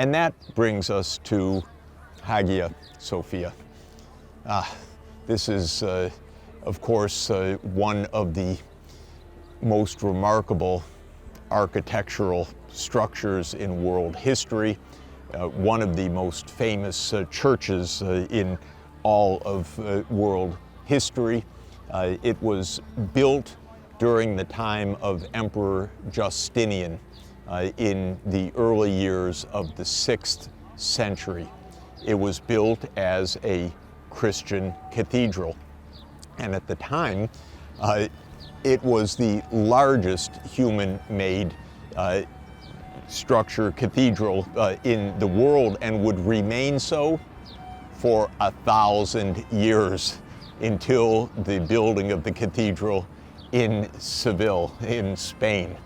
And that brings us to Hagia Sophia. This is, of course, one of the most remarkable architectural structures in world history, one of the most famous churches in all of world history. It was built during the time of Emperor Justinian in the early years of the 6th century. It was built as a Christian cathedral, and at the time it was the largest human-made structure, cathedral in the world, and would remain so for 1,000 years until the building of the cathedral in Seville, in Spain,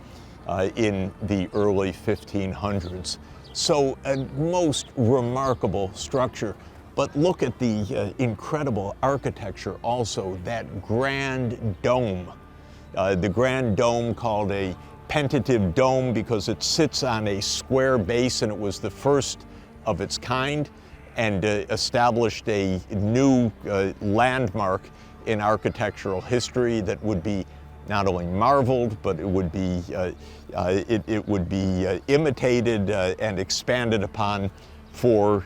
in the early 1500s. So a most remarkable structure. But look at the incredible architecture also, that grand dome. The grand dome, called a pentative dome because it sits on a square base, and it was the first of its kind, and established a new landmark in architectural history that would be not only marveled, but it would be imitated and expanded upon for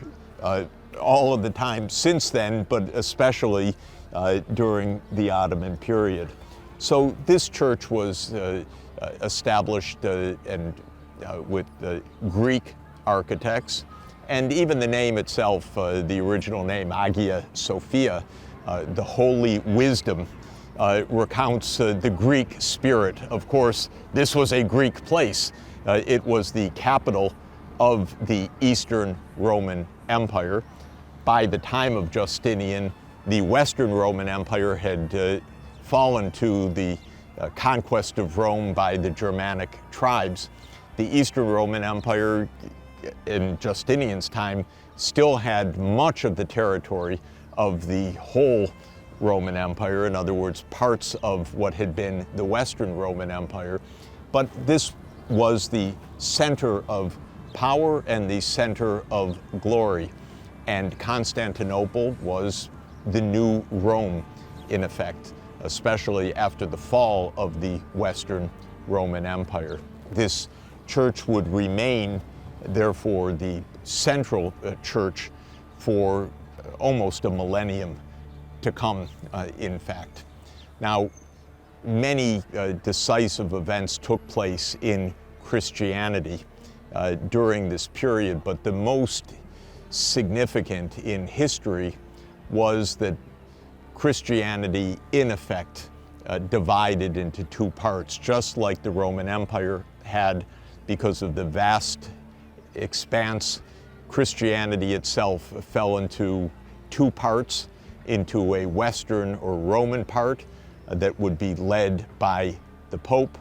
all of the time since then, but especially during the Ottoman period. So this church was established with Greek architects, and even the name itself, the original name, Hagia Sophia, the Holy Wisdom, recounts the Greek spirit. Of course, this was a Greek place. It was the capital of the Eastern Roman Empire. By the time of Justinian, the Western Roman Empire had fallen to the conquest of Rome by the Germanic tribes. The Eastern Roman Empire in Justinian's time still had much of the territory of the whole Roman Empire, in other words, parts of what had been the Western Roman Empire. But this was the center of power and the center of glory. And Constantinople was the new Rome, in effect, especially after the fall of the Western Roman Empire. This church would remain, therefore, the central church for almost a millennium to come, in fact. Now, many decisive events took place in Christianity during this period, but the most significant in history was that Christianity, in effect, divided into two parts, just like the Roman Empire had. Because of the vast expanse, Christianity itself fell into two parts, into a Western or Roman part that would be led by the Pope,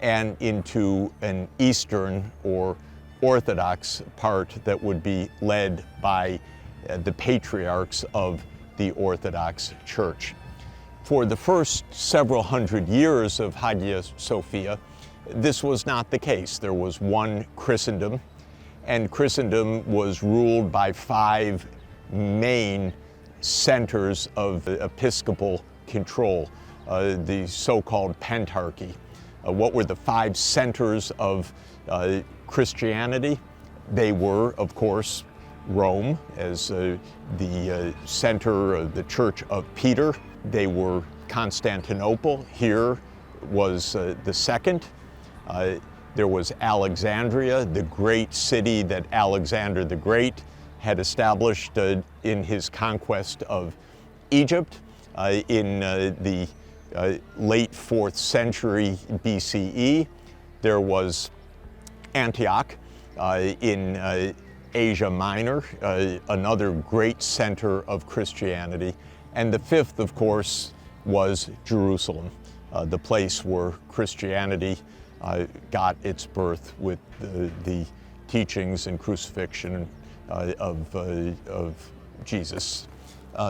and into an Eastern or Orthodox part that would be led by the patriarchs of the Orthodox Church. For the first several hundred years of Hagia Sophia, this was not the case. There was one Christendom, and Christendom was ruled by 5 main centers of episcopal control, the so-called pentarchy. What were the 5 centers of Christianity? They were, of course, Rome as the center of the Church of Peter. They were Constantinople. Here was the second. There was Alexandria, the great city that Alexander the Great had established in his conquest of Egypt in the late 4th century BCE. There was Antioch in Asia Minor, another great center of Christianity. And the 5th, of course, was Jerusalem, the place where Christianity got its birth with the teachings and crucifixion of Jesus.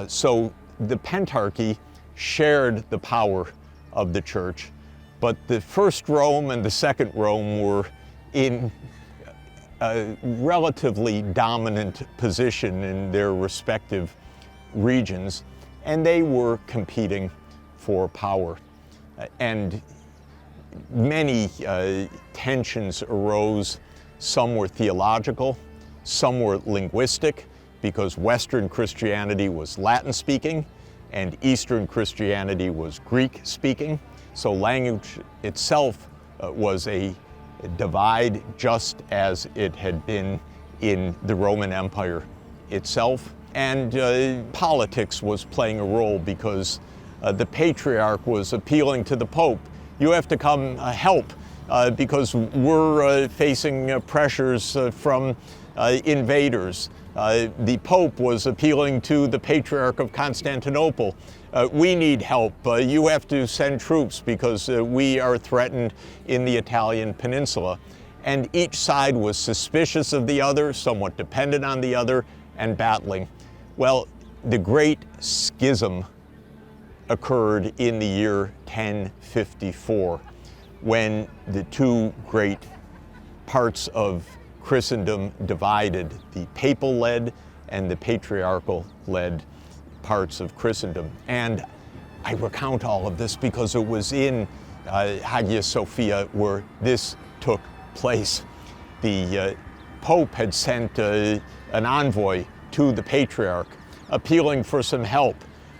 So the pentarchy shared the power of the church, but the first Rome and the second Rome were in a relatively dominant position in their respective regions, and they were competing for power. And many tensions arose. Some were theological, some were linguistic, because Western Christianity was Latin-speaking and Eastern Christianity was Greek-speaking. So language itself was a divide, just as it had been in the Roman Empire itself. And politics was playing a role, because the Patriarch was appealing to the Pope. You have to come help, because we're facing pressures from invaders. The Pope was appealing to the Patriarch of Constantinople. We need help. You have to send troops, because we are threatened in the Italian peninsula. And each side was suspicious of the other, somewhat dependent on the other, and battling. Well, the Great Schism occurred in the year 1054, when the two great parts of Christendom divided, the papal-led and the patriarchal-led parts of Christendom. And I recount all of this because it was in Hagia Sophia where this took place. The Pope had sent an envoy to the Patriarch appealing for some help.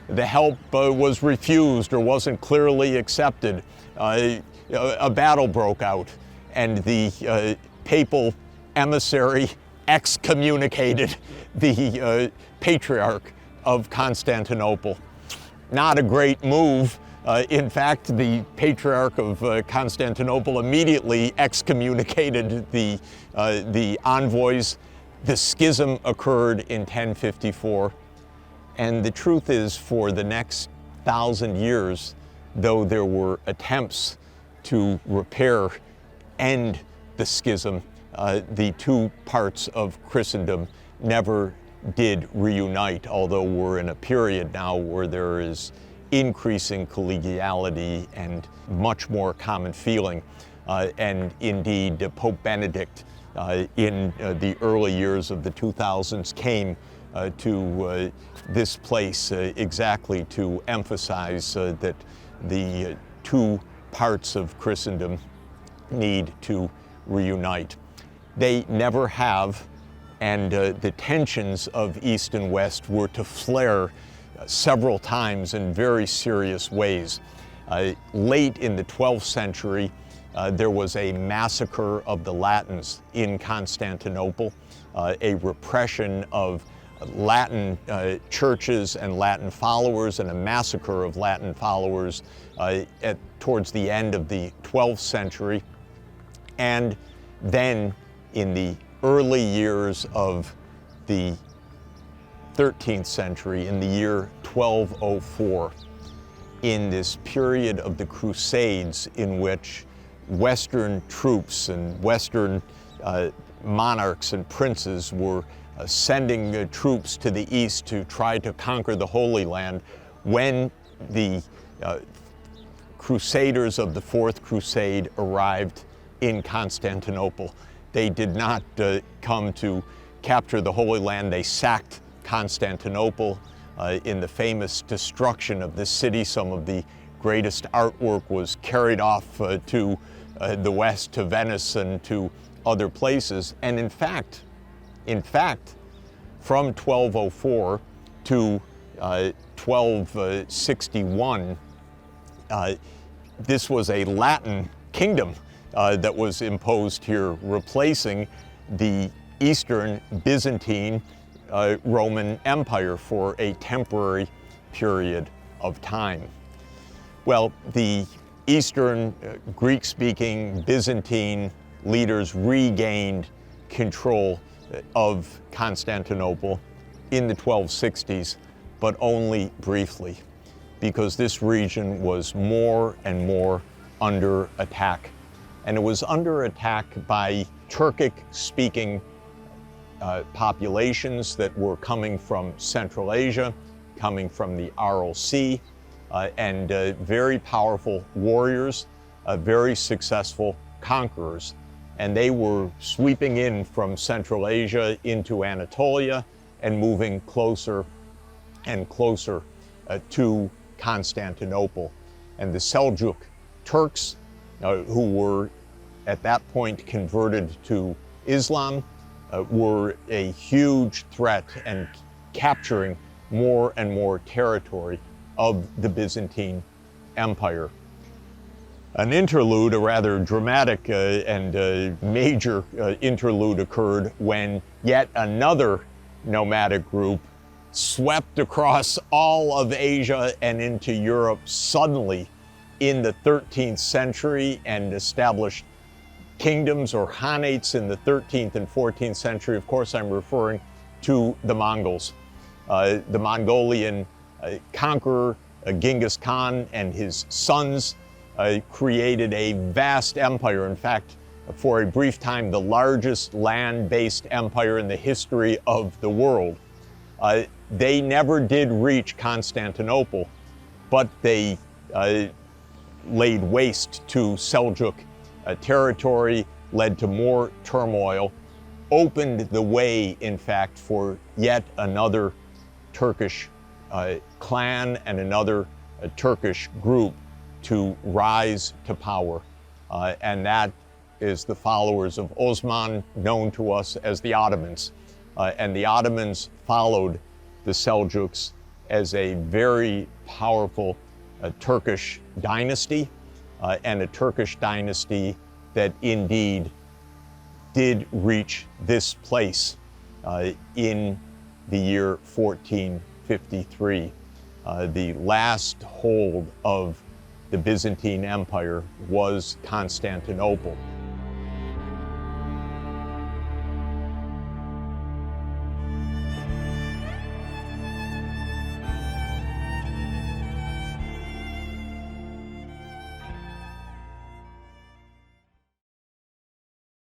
The help was refused or wasn't clearly accepted. A battle broke out, and the papal emissary excommunicated the Patriarch of Constantinople. Not a great move. In fact, the Patriarch of Constantinople immediately excommunicated the envoys. The schism occurred in 1054. And the truth is, for the next 1,000 years, though there were attempts to repair, end the schism, the two parts of Christendom never did reunite, although we're in a period now where there is increasing collegiality and much more common feeling. And indeed, Pope Benedict, in the early years of the 2000s, came to this place exactly to emphasize that the two parts of Christendom need to reunite. They never have, and the tensions of East and West were to flare several times in very serious ways. Late in the 12th century, there was a massacre of the Latins in Constantinople, a repression of Latin churches and Latin followers, and a massacre of Latin followers towards the end of the 12th century. And then in the early years of the 13th century, in the year 1204, in this period of the Crusades, in which Western troops and Western monarchs and princes were sending troops to the east to try to conquer the Holy Land, when the Crusaders of the Fourth Crusade arrived in Constantinople. They did not come to capture the Holy Land. They sacked Constantinople. In the famous destruction of this city, some of the greatest artwork was carried off to the west, to Venice and to other places. And in fact, from 1204 to 1261, this was a Latin kingdom that was imposed here, replacing the Eastern Byzantine Roman Empire for a temporary period of time. Well, the Eastern Greek-speaking Byzantine leaders regained control of Constantinople in the 1260s, but only briefly, because this region was more and more under attack. And it was under attack by Turkic-speaking populations that were coming from Central Asia, coming from the Aral Sea, and very powerful warriors, very successful conquerors. and they were sweeping in from Central Asia into Anatolia and moving closer and closer to Constantinople. And the Seljuk Turks, who were at that point converted to Islam, were a huge threat and capturing more and more territory of the Byzantine Empire. An interlude, a rather dramatic and major interlude, occurred when yet another nomadic group swept across all of Asia and into Europe suddenly in the 13th century and established kingdoms or khanates in the 13th and 14th century. Of course, I'm referring to the Mongols. The Mongolian conqueror Genghis Khan and his sons created a vast empire. In fact, for a brief time, the largest land-based empire in the history of the world. They never did reach Constantinople, but they laid waste to Seljuk territory, led to more turmoil, opened the way, in fact, for yet another Turkish clan and another Turkish group to rise to power. And that is the followers of Osman, known to us as the Ottomans. And the Ottomans followed the Seljuks as a very powerful Turkish dynasty, and a Turkish dynasty that indeed did reach this place in the year 1453. The last hold of the Byzantine Empire was Constantinople.